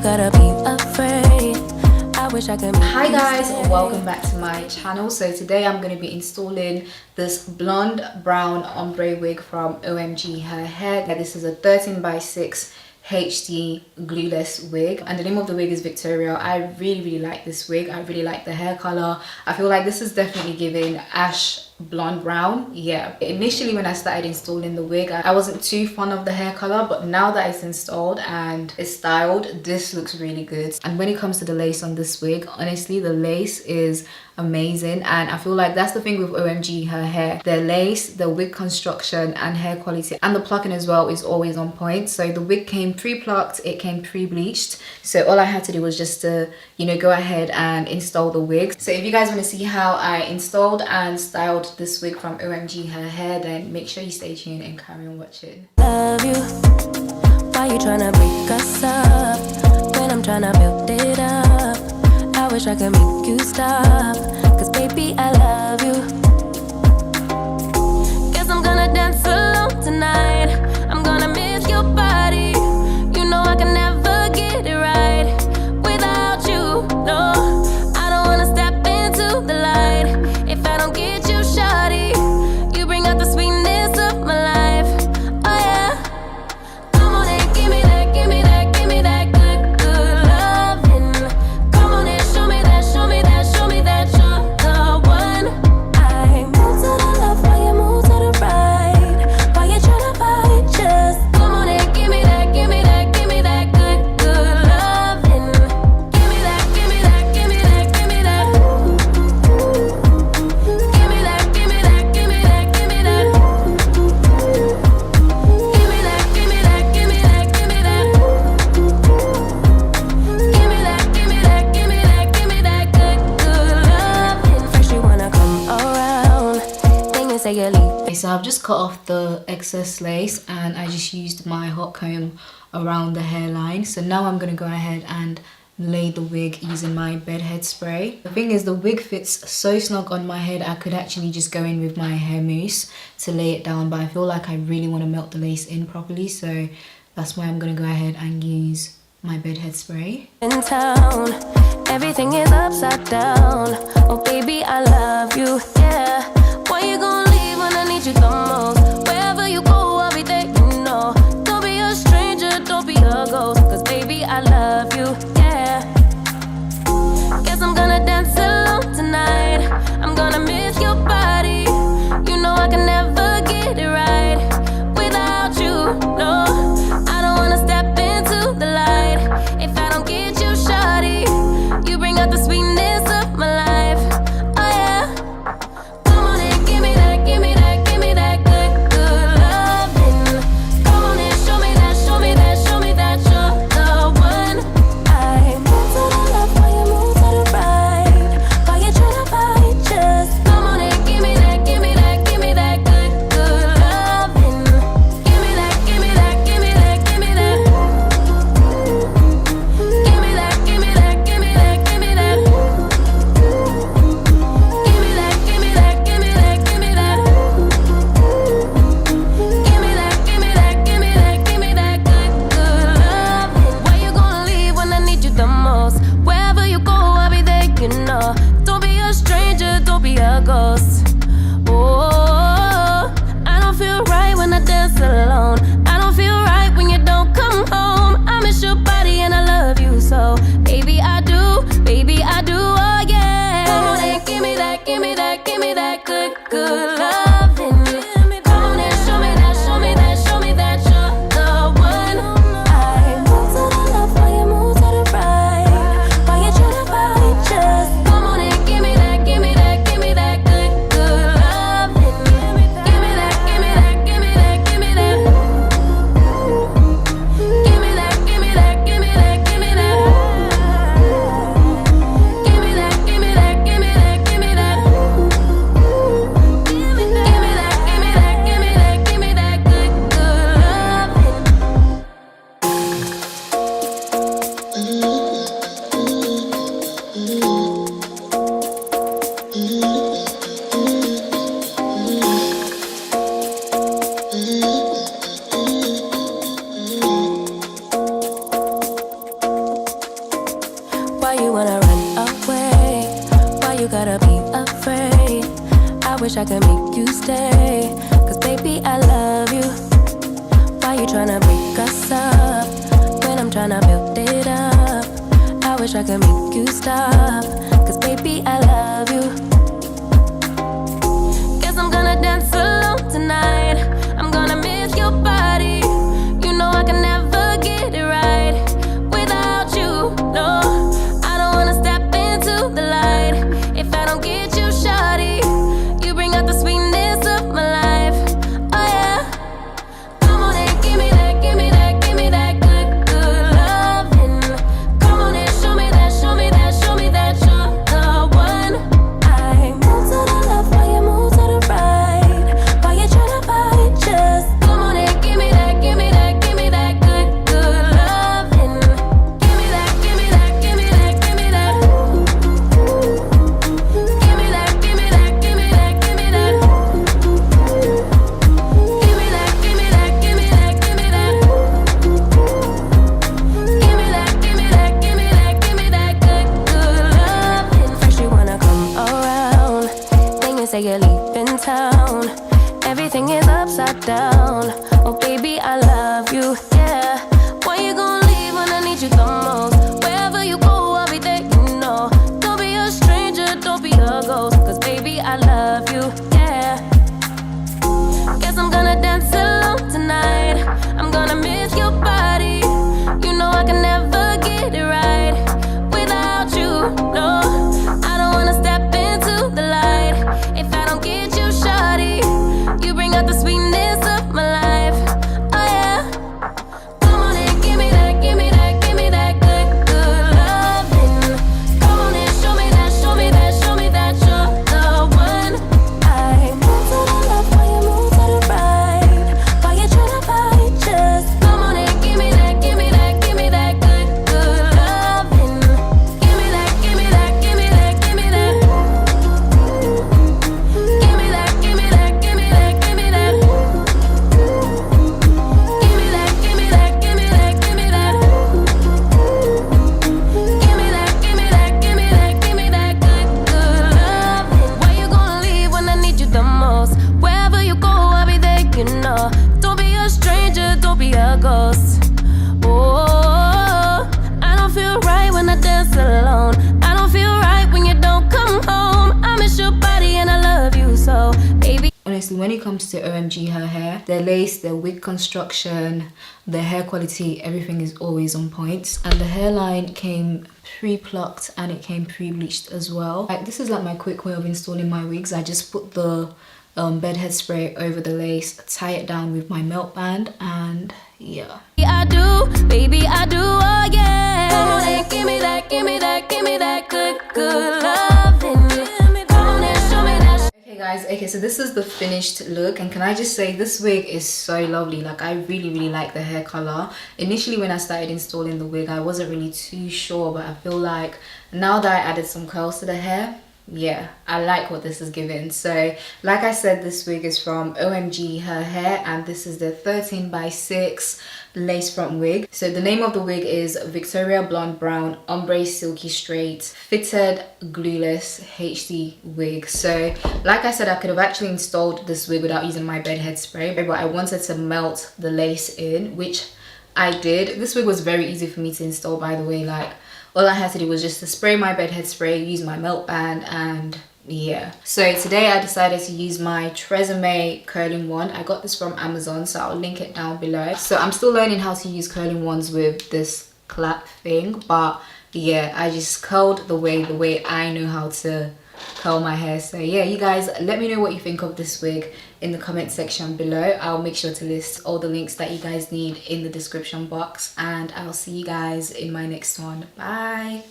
gotta be afraid. I wish I could. Hi guys, welcome back to my channel. So today I'm going to be installing this blonde brown ombre wig from OMGHerhair. This is a 13x6 HD glueless wig, and the name of the wig is Victoria. I really like this wig. I really like the hair color. I feel like this is definitely giving ash blonde brown. Yeah, initially when I started installing the wig, I wasn't too fond of the hair color, but now that it's installed and it's styled, this looks really good. And when it comes to the lace on this wig, honestly, the lace is amazing, and I feel like that's the thing with OMGHerhair. Their lace, the wig construction and hair quality and the plucking as well is always on point. So the wig came pre-plucked, it came pre-bleached, so all I had to do was just to, you know, go ahead and install the wig. So if you guys want to see how I installed and styled this wig from OMGHerhair, then make sure you stay tuned and carry on watching. Love you. Why you tryna break us up when I'm tryna build it up? I wish I could make you stop, cause baby I love you. Guess I'm gonna dance alone tonight. I'm gonna miss your body. You know I can never get it right without you. No, I don't wanna step into the light if I don't get you, shawty. You bring out the sweetness of my life. Oh yeah, come on and give me that, give me that, give me that good loving. Come on and show me that, show me that, show me that you're the one. I move to the left while you move to the right. While you tryna fight, just come on and give me that, give me that, give me that good loving. Give me that, give me that, give me that, give me that. Give me that, give me that, give me that, give me that. Give me that, give me that, give me that, give me that. Give me that, give me that, give me that, give me that good loving. First you wanna come around, then you say you leave. Okay, so I've just cut off the excess lace and I just used my hot comb around the hairline. So now I'm gonna go ahead and lay the wig using my bed head spray. The thing is, the wig fits so snug on my head, I could actually just go in with my hair mousse to lay it down, but I feel like I really want to melt the lace in properly, so that's why I'm gonna go ahead and use my bed head spray. In town, everything is upside down. Oh baby, I love you, yeah. Why you gonna leave when I need you the most? Wherever you go, I'll be there, you know. Don't be a stranger, don't be a ghost, cause baby, I love you, yeah. Guess I'm gonna dance alone tonight. I'm gonna miss your body. You know I can never get it right without you, no. I don't wanna step into the light if I don't get you, shawty. You bring out the sweetness of my life. Oh yeah, come on and give me that, give me that, give me that tryna build it up. I wish I could make you stop, cause baby I love you. Guess I'm gonna dance alone tonight. I'm gonna miss your body. You know I can never get it right without you, no. I don't wanna step into the light if I don't get you, shawty. You bring out the sweetness of my life, oh yeah. Come on and give me that, give me that, give me that good, good loving. Come on and show me that, show me that, show me that you're the one. I move to the left while you move to the right, while you tryna fight, just come on and give me that, give me that, give me that good, good loving. Give me that, give me that, give me that, give me that. Give me that, give me that, give me that, give me that. Give me that, give me that, give me that, give me that. Give me that, give me that, give me that, give me that good, good loving. First you wanna come around, then you say you're leaving town. Everything is upside down. Oh baby, I love you, yeah. Why you gonna leave when I need you the most? Wherever you go, I'll be there, you know. Don't be a stranger, don't be a ghost, cause baby, I love you, yeah. Guess I'm gonna dance alone tonight. I'm gonna miss your body. You know I can never get it right without you, no. I don't wanna step into the light if I don't get you, shawty. You bring out the sweetness of my life, oh yeah. Come on and give me that, give me that, give me that good, good loving. Come on and show me that, show me that, show me that you're the one. I move to the left while you move to the right, while you tryna fight, just come on and give me that, give me that, give me that good, good loving. Give me that, give me that, give me that, give me that. Give me that, give me that, give me that, give me that. Give me that, give me that, give me that, give me that. Give me that, give me that, give me that, give me that good, good loving. Why you gonna leave when I need you the most? Wherever you go, I'll be there, you know. Don't be a stranger, don't be a ghost. Oh, I don't feel right when I dance alone. I don't feel right when you don't come home. I miss your body and I love you so, baby. Honestly, when it comes to OMG Her Hair, their lace, their wig construction, their hair quality, everything is always on point. And the hairline came pre-plucked and it came pre-bleached as well. Like, this is like my quick way of installing my wigs. I just put the bed head spray over the lace, tie it down with my melt band, and yeah. I do, baby, I do, oh yeah. Come on and give me that, give me that, give me that good, good loving. Come on and show me that. Okay guys, okay, so this is the finished look, and can I just say this wig is so lovely. Like, I really like the hair color. Initially when I started installing the wig, I wasn't really too sure, but I feel like now that I added some curls to the hair, yeah, I like what this is giving. So like I said, this wig is from OMGHerhair, and this is the 13x6 lace front wig. So the name of the wig is Victoria Blonde Brown Ombre Silky Straight Fitted Glueless HD Wig. So like I said, I could have actually installed this wig without using my bed head spray, but I wanted to melt the lace in, which I did. This wig was very easy for me to install, by the way. Like, all I had to do was just to spray my bed head spray, use my melt band, and yeah. So today I decided to use my Tresemme curling wand. I got this from Amazon, so I'll link it down below. So I'm still learning how to use curling wands with this clap thing, but yeah, I just curled the way I know how to curl my hair. So yeah, you guys, let me know what you think of this wig in the comment section below. I'll make sure to list all the links that you guys need in the description box, and I'll see you guys in my next one. Bye.